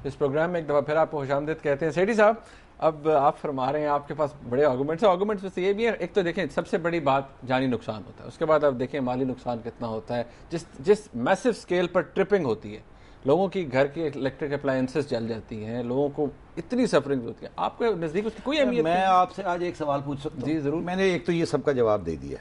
इस प्रोग्राम में एक दफ़ा फिर आपको खुशामदीद कहते हैं। सेठी साहब, अब आप फरमा रहे हैं आपके पास बड़े आर्गूमेंट्स हैं। आर्गूमेंट्स में से ये भी है, एक तो देखें सबसे बड़ी बात जानी नुकसान होता है, उसके बाद आप देखें माली नुकसान कितना होता है। जिस मैसिव स्केल पर ट्रिपिंग होती है, लोगों की घर की इलेक्ट्रिक अप्लायंसेस जल जाती हैं, लोगों को इतनी सफरिंग होती है, आपके नज़दीक उसकी कोई अहमियत? मैं आपसे आज एक सवाल पूछ सकता हूँ? जी ज़रूर। मैंने एक तो ये सबका जवाब दे दिया,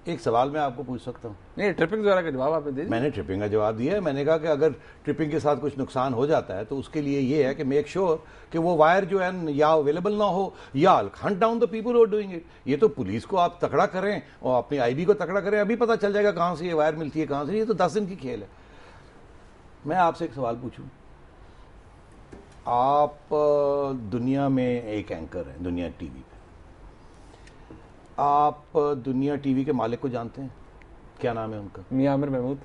एक सवाल मैं आपको पूछ सकता हूँ? नहीं, ट्रिपिंग वगैरह का जवाब आपने दे दिया। मैंने ट्रिपिंग का जवाब दिया है। मैंने कहा कि अगर ट्रिपिंग के साथ कुछ नुकसान हो जाता है तो उसके लिए ये है कि मेक श्योर कि वो वायर जो है या अवेलेबल ना हो या hunt down the people who are doing it. ये तो पुलिस को आप तकड़ा करें और अपनी आईबी को तकड़ा करें, अभी पता चल जाएगा कहाँ से ये वायर मिलती है, कहाँ से। ये तो 10 दिन की खेल है। मैं आपसे एक सवाल पूछूं, आप दुनिया में एक एंकर हैं दुनिया टीवी पे, आप दुनिया टीवी के मालिक को जानते हैं? क्या नाम है उनका? मियां आमिर महमूद।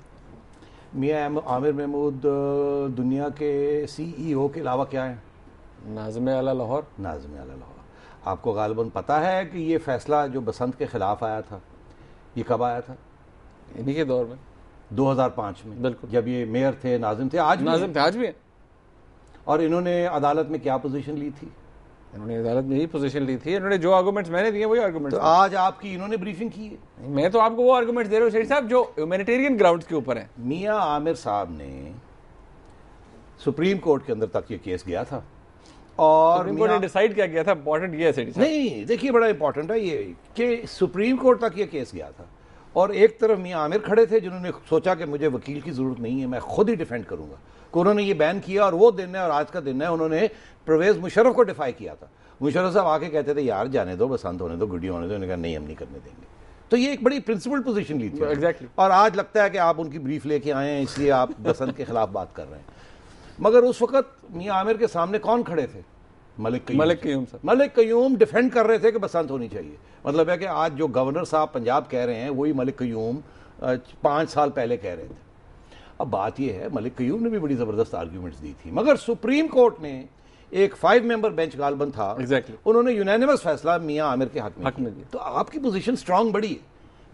मियां आमिर महमूद दुनिया के सीईओ के अलावा क्या है? नाज़िम आला लाहौर। नाज़िम आला लाहौर। आपको गालिबन पता है कि ये फैसला जो बसंत के खिलाफ आया था, ये कब आया था? इन्हीं के दौर में, 2005 में। बिल्कुल, जब ये मेयर थे, नाज़िम थे, आज भी है। और इन्होंने अदालत में क्या पोजीशन ली थी? इन्होंने अदालत में यही पोजीशन ली थी। इन्होंने जो आर्गुमेंट्स मैंने दिए वही आर्गुमेंट्स तो आज आपकी इन्होंने ब्रीफिंग की है। मैं तो आपको वो आर्गुमेंट्स दे रहा हूँ शेख साहब जो ह्यूमैनिटेरियन ग्राउंड्स के ऊपर है। मियां आमिर साहब ने सुप्रीम कोर्ट के अंदर तक ये केस गया था और सुप्रीम कोर्ट ने डिसाइड क्या किया था? इंपॉर्टेंट ये है शेख साहब। नहीं, देखिए बड़ा इंपॉर्टेंट है ये कि सुप्रीम कोर्ट तक ये केस गया था और एक तरफ मियां आमिर खड़े थे जिन्होंने सोचा कि मुझे वकील की जरूरत नहीं है, मैं खुद ही डिफेंड करूंगा। उन्होंने ये बैन किया और वो दिन है और आज का दिन है, उन्होंने परवेज मुशर्रफ को डिफाई किया था। मुशर्रफ साहब आके कहते थे यार जाने दो, बसंत होने दो, गुड्डी होने दो। उन्होंने कहा नहीं, हम नहीं करने देंगे। तो ये एक बड़ी प्रिंसिपल पोजीशन ली थी एग्जैक्टली। और आज लगता है कि आप उनकी ब्रीफ लेके आए हैं इसलिए आप बसंत के खिलाफ बात कर रहे हैं। मगर उस वक्त मियां आमिर के सामने कौन खड़े थे? मलिक कयूम डिफेंड कर रहे थे कि बसंत होनी चाहिए। मतलब है कि आज जो गवर्नर साहब पंजाब कह रहे हैं वही मलिक कयूम 5 साल पहले कह रहे थे। अब बात यह है, मलिक कयूम ने भी बड़ी जबरदस्त आर्ग्यूमेंट्स दी थी, मगर सुप्रीम कोर्ट ने एक 5 मेंबर बेंच गालबन था, उन्होंने यूनानिमस फैसला मियां आमिर के हक में दिया। तो आपकी पोजीशन स्ट्रांग बड़ी है।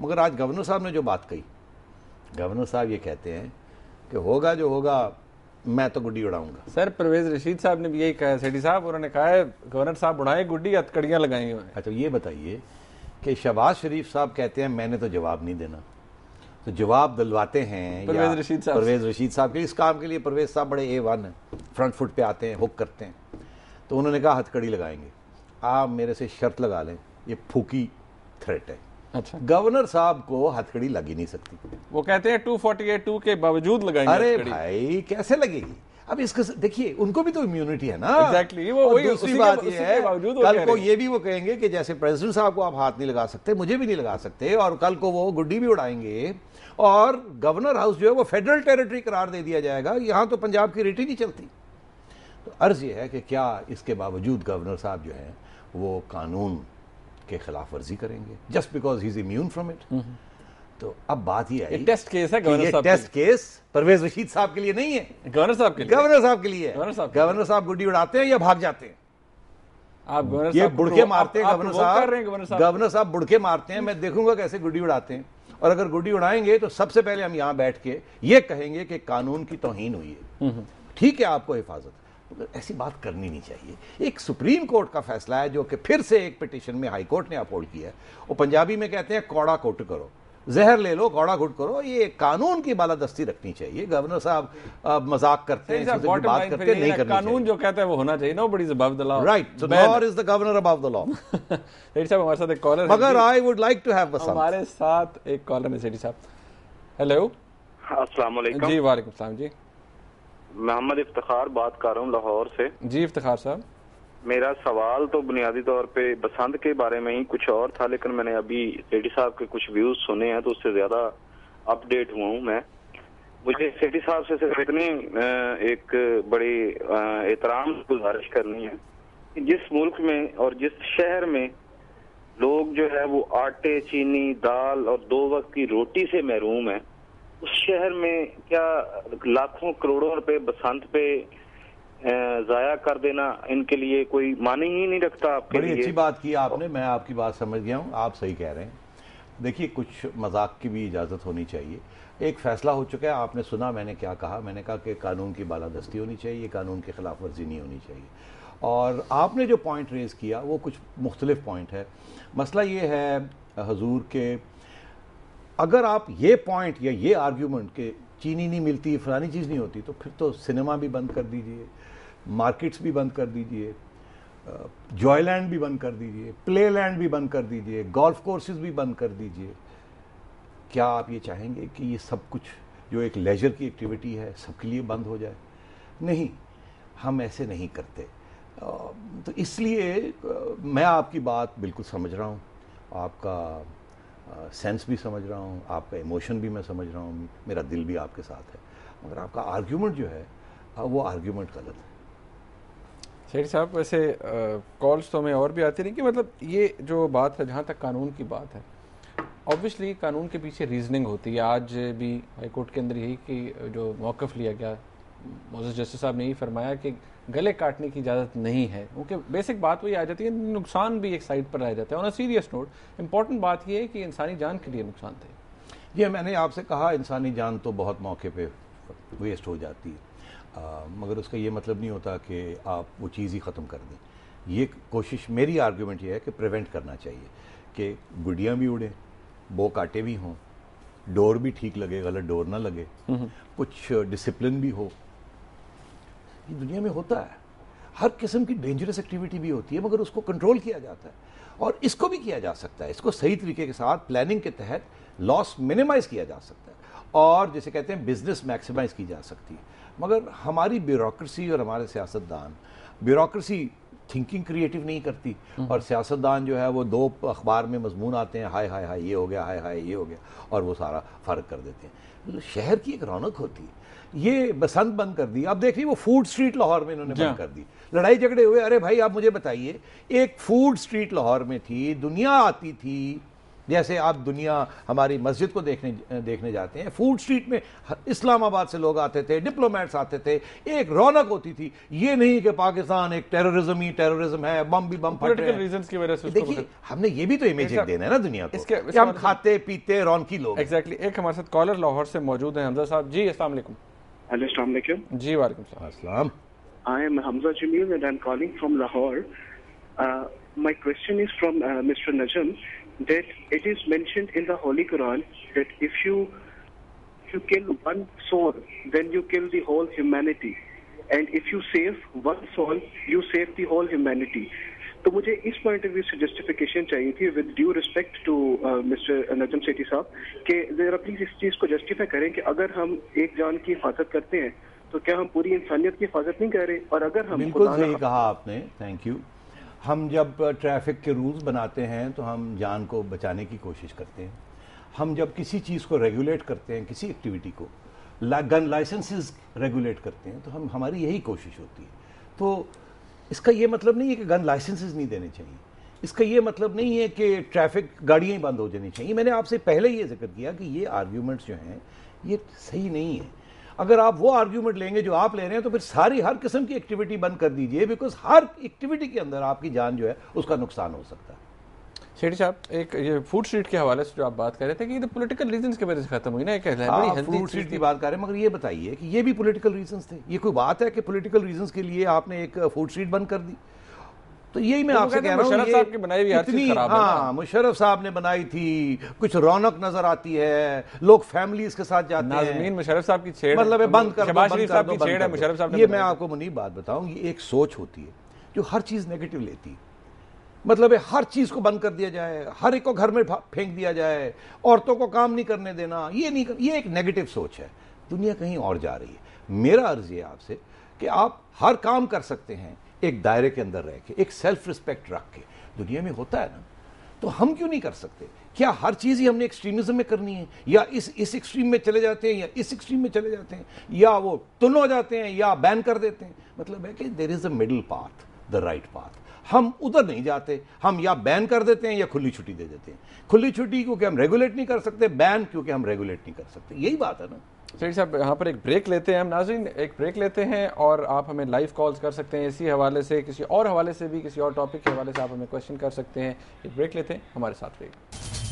मगर आज गवर्नर साहब ने जो बात कही, गवर्नर साहब ये कहते हैं कि होगा जो होगा, मैं तो गुड्डी उड़ाऊंगा। सर परवेज रशीद साहब ने भी यही कहा है सेठी साहब, उन्होंने कहा है गवर्नर साहब उड़ाए गुड्डी, हथकड़ियां लगाएंगे। अच्छा ये बताइए कि शहबाज शरीफ साहब कहते हैं मैंने तो जवाब नहीं देना, तो जवाब दिलवाते हैं परवेज रशीद साहब के। इस काम के लिए परवेज साहब बड़े A1 हैं, फ्रंट फुट पे आते हैं, हुक करते हैं। तो उन्होंने कहा हथकड़ी लगाएंगे। आप मेरे से शर्त लगा लें, ये फूकी थ्रेट है। अच्छा, गवर्नर साहब को हथकड़ी लग ही नहीं सकती। वो कहते हैं 248(2) के बावजूद लगाएंगे। अरे भाई कैसे लगेगी? अब इसको देखिए, उनको भी तो इम्यूनिटी है ना। एग्जैक्टली, वो वही दूसरी बात ये है, कल को ये भी वो कहेंगे कि जैसे प्रेसिडेंट साहब को आप हाथ नहीं लगा सकते, मुझे भी नहीं लगा सकते, और कल को वो गुड्डी भी उड़ाएंगे और गवर्नर हाउस जो है वो फेडरल टेरिटरी करार दे दिया जाएगा। यहां तो पंजाब की रेट ही नहीं चलती। तो अर्ज ये है कि क्या इसके बावजूद गवर्नर साहब जो है वो कानून के खिलाफ वर्जी करेंगे just because he is immune from it? तो अब बात ये आई, टेस्ट केस है गवर्नर साहब, टेस्ट केस परवेज रशीद साहब के लिए नहीं है, गवर्नर साहब के लिए। गवर्नर साहब गुड्डी उड़ाते हैं या भाग जाते हैं? आप गवर्नर ये बुड़के मारते हैं गवर्नर साहब बुड़के मारते हैं। मैं देखूंगा कैसे गुड्डी उड़ाते हैं, और अगर गुड्डी उड़ाएंगे तो सबसे पहले हम यहां बैठ के ये कहेंगे कि कानून की तौहीन हुई है। ठीक है, आपको हिफाजत, ऐसी बात करनी नहीं चाहिए। एक सुप्रीम कोर्ट का फैसला है जो कि फिर से एक पिटीशन में हाई कोर्ट ने अपहोल्ड किया है। वो पंजाबी में कहते हैं कौड़ा कोट करो, जहर ले लो, कौड़ा घुट करो। ये कानून की बालादस्ती रखनी चाहिए। गवर्नर साहब मजाक करते हैं, बात करते हैं, नहीं करनी कानून जो कहता है वो होना चाहिए। Nobody is above the law, right? So nor is the governor above the law. Sethi साहब हमारे साथ एक कॉलर है, मगर I would like to have हमारे साथ एक कॉलर है सेठी साहब। हेलो, अस्सलाम वालेकुम। जी वालेकुम सलाम जी। मोहम्मद इफ्तिखार बात कर रहा हूँ लाहौर से। जी इफ्तिखार साहब, मेरा सवाल तो बुनियादी तौर पे बसंत के बारे में ही कुछ और था, लेकिन मैंने अभी सेठी साहब के कुछ व्यूज सुने हैं तो उससे ज्यादा अपडेट हुआ हूँ मैं। मुझे सेठी साहब से सिर्फ इतनी एक बड़ी एहतराम गुजारिश करनी है कि जिस मुल्क में और जिस शहर में लोग जो है वो आटे, चीनी, दाल और 2 वक्त की रोटी से महरूम है, उस शहर में क्या लाखों करोड़ों रुपए बसंत पे जाया कर देना इनके लिए कोई मानी ही नहीं रखता? आपके बड़ी लिए अच्छी बात की आपने, मैं आपकी बात समझ गया हूँ, आप सही कह रहे हैं। देखिए, कुछ मजाक की भी इजाज़त होनी चाहिए। एक फैसला हो चुका है, आपने सुना मैंने क्या कहा। मैंने कहा कि कानून की बालादस्ती होनी चाहिए, कानून की खिलाफ वर्जी नहीं होनी चाहिए। और आपने जो पॉइंट रेज़ किया वो कुछ मुख्तलिफ पॉइंट है। मसला ये है हजूर के, अगर आप ये पॉइंट या ये आर्ग्यूमेंट के चीनी नहीं मिलती, फलानी चीज़ नहीं होती, तो फिर तो सिनेमा भी बंद कर दीजिए, मार्केट्स भी बंद कर दीजिए, जॉयलैंड भी बंद कर दीजिए, प्ले लैंड भी बंद कर दीजिए, गोल्फ कोर्सेज भी बंद कर दीजिए। क्या आप ये चाहेंगे कि ये सब कुछ जो एक लेजर की एक्टिविटी है सबके लिए बंद हो जाए? नहीं, हम ऐसे नहीं करते। तो इसलिए मैं आपकी बात बिल्कुल समझ रहा हूँ, आपका सेंस भी समझ रहा हूँ, आपका इमोशन भी मैं समझ रहा हूँ, मेरा दिल भी आपके साथ है, मगर आपका आर्ग्यूमेंट जो है वो आर्ग्यूमेंट गलत है। शेख साहब, वैसे कॉल्स तो हमें और भी आती रही कि मतलब ये जो बात है, जहाँ तक कानून की बात है, ऑब्वियसली कानून के पीछे रीजनिंग होती है। आज भी हाई कोर्ट के अंदर यही कि जो मौक़िफ़ लिया गया, मोअज़्ज़ज़ जस्टिस साहब ने यही फरमाया कि गले काटने की इजाज़त नहीं है, क्योंकि बेसिक बात वही आ जाती है, नुकसान भी एक साइड पर रह जाता है। On a serious note, important बात यह है कि इंसानी जान के लिए नुकसान थे। जी, मैंने आपसे कहा इंसानी जान तो बहुत मौके पे वेस्ट हो जाती है, मगर उसका ये मतलब नहीं होता कि आप वो चीज़ ही ख़त्म कर दें। ये कोशिश, मेरी आर्ग्यूमेंट ये है कि प्रिवेंट करना चाहिए कि गुड़ियाँ भी उड़ें, बो काटे भी हों, डोर भी ठीक लगे, गलत डोर ना लगे, कुछ डिसिप्लिन भी हो। ये दुनिया में होता है, हर किस्म की डेंजरस एक्टिविटी भी होती है, मगर उसको कंट्रोल किया जाता है और इसको भी किया जा सकता है। इसको सही तरीके के साथ प्लानिंग के तहत लॉस मिनिमाइज किया जा सकता है और जिसे कहते हैं बिजनेस मैक्सिमाइज की जा सकती है। मगर हमारी ब्यूरोक्रेसी और हमारे सियासतदान, ब्यूरोक्रेसी थिंकिंग क्रिएटिव नहीं करती और सियासतदान जो है वो दो अखबार में मजमून आते हैं, हाय हाय हाय ये हो गया, हाय हाय ये हो गया, और वो सारा फ़र्क कर देते हैं। शहर की एक रौनक होती है, ये बसंत बंद कर दी। अब देखिए वो फूड स्ट्रीट लाहौर में इन्होंने बंद कर दी, लड़ाई झगड़े हुए। अरे भाई, आप मुझे बताइए, एक फूड स्ट्रीट लाहौर में थी, दुनिया आती थी, जैसे आप दुनिया हमारी मस्जिद को देखने जाते हैं, फूड स्ट्रीट में इस्लामाबाद से लोग आते थे, डिप्लोमेट्स आते थे, एक रौनक होती थी। ये नहीं कि पाकिस्तान एक टेररिज्म है, बम भी बम फट रहे हैं रीजंस की वजह से। देखिए, हमने ये भी तो इमेज देना है ना दुनिया को कि हम खाते पीते रौनकी लोग। एग्जैक्टली। एक हमारे साथ कॉलर लाहौर से मौजूद है, हमजा साहब जी। अस्सलाम वालेकुम। अस्सलाम वालेकुम। जी वालेकुम अस्सलाम। I am Hamza Jamil and I'm calling from Lahore. My question is from Mr. Najam, that it is mentioned in the Holy Quran that if you kill one soul, then you kill the whole humanity, and if you save one soul, you save the whole humanity. तो मुझे इस point of view से justification चाहिए थी, with due respect to mister Najam Sethi साहब, कि जरा please इस चीज को जस्टिफाई करें कि अगर हम एक जान की हिफाजत करते हैं तो क्या हम पूरी इंसानियत की हिफाजत नहीं कर रहे? और अगर हम, बिल्कुल सही कहा आपने, थैंक यू। हम जब ट्रैफिक के रूल्स बनाते हैं तो हम जान को बचाने की कोशिश करते हैं। हम जब किसी चीज़ को रेगुलेट करते हैं, किसी एक्टिविटी को, गन लाइसेंसेस रेगुलेट करते हैं, तो हमारी यही कोशिश होती है। तो इसका ये मतलब नहीं है कि गन लाइसेंसेस नहीं देने चाहिए, इसका ये मतलब नहीं है कि ट्रैफिक गाड़ियाँ ही बंद हो जानी चाहिए। मैंने आपसे पहले ये जिक्र किया कि ये आर्ग्यूमेंट्स जो हैं ये सही नहीं है। अगर आप वो आर्ग्यूमेंट लेंगे जो आप ले रहे हैं तो फिर हर किस्म की एक्टिविटी बंद कर दीजिए, बिकॉज हर एक्टिविटी के अंदर आपकी जान जो है उसका नुकसान हो सकता है। शेठी साहब, एक ये फूड स्ट्रीट के हवाले से जो आप बात कर रहे थे कि ये तो पॉलिटिकल रीजंस की वजह से खत्म हुई ना, एक फूड स्ट्रीट की बात कर रहे हैं, मगर ये बताइए कि ये भी पॉलिटिकल रीजंस थे। ये कोई बात है कि पॉलिटिकल रीजंस के लिए आपने एक फूड स्ट्रीट बंद कर दी? तो यही मैं आपसे कह रहा हूँ, मुशर्रफ साहब ने बनाई थी, कुछ रौनक नजर आती है, लोग फैमिलीज के साथ जाते हैं, मुशर्रफ साहब की छेड़, मतलब बंद कर दो। ये मैं आपको मुनीब बात बताऊं, ये एक सोच होती है जो हर चीज नेगेटिव लेती है। मतलब हर चीज को बंद कर दिया जाए, हर एक को घर में फेंक दिया जाए, औरतों को काम नहीं करने देना, ये एक नेगेटिव सोच है। दुनिया कहीं और जा रही है। मेरा अर्ज है आपसे कि आप हर काम कर सकते हैं एक दायरे के अंदर रह के, एक सेल्फ रिस्पेक्ट रख के। दुनिया में होता है ना, तो हम क्यों नहीं कर सकते? क्या हर चीज ही हमने एक्सट्रीमिज्म में करनी है, या इस एक्सट्रीम में चले जाते हैं या इस एक्सट्रीम में चले जाते हैं, या वो तुन हो जाते हैं या बैन कर देते हैं? मतलब है कि there is a middle path, the right path. हम उधर नहीं जाते, हम या बैन कर देते हैं या खुली छुट्टी दे देते हैं। खुली छुट्टी क्योंकि हम रेगुलेट नहीं कर सकते, बैन क्योंकि हम रेगुलेट नहीं कर सकते। यही बात है ना। सेठी साहब, यहाँ पर एक ब्रेक लेते हैं हम। नाज़रीन, एक ब्रेक लेते हैं और आप हमें लाइव कॉल्स कर सकते हैं इसी हवाले से, किसी और हवाले से भी, किसी और टॉपिक के हवाले से आप हमें क्वेश्चन कर सकते हैं। एक ब्रेक लेते हैं, हमारे साथ रहिएगा।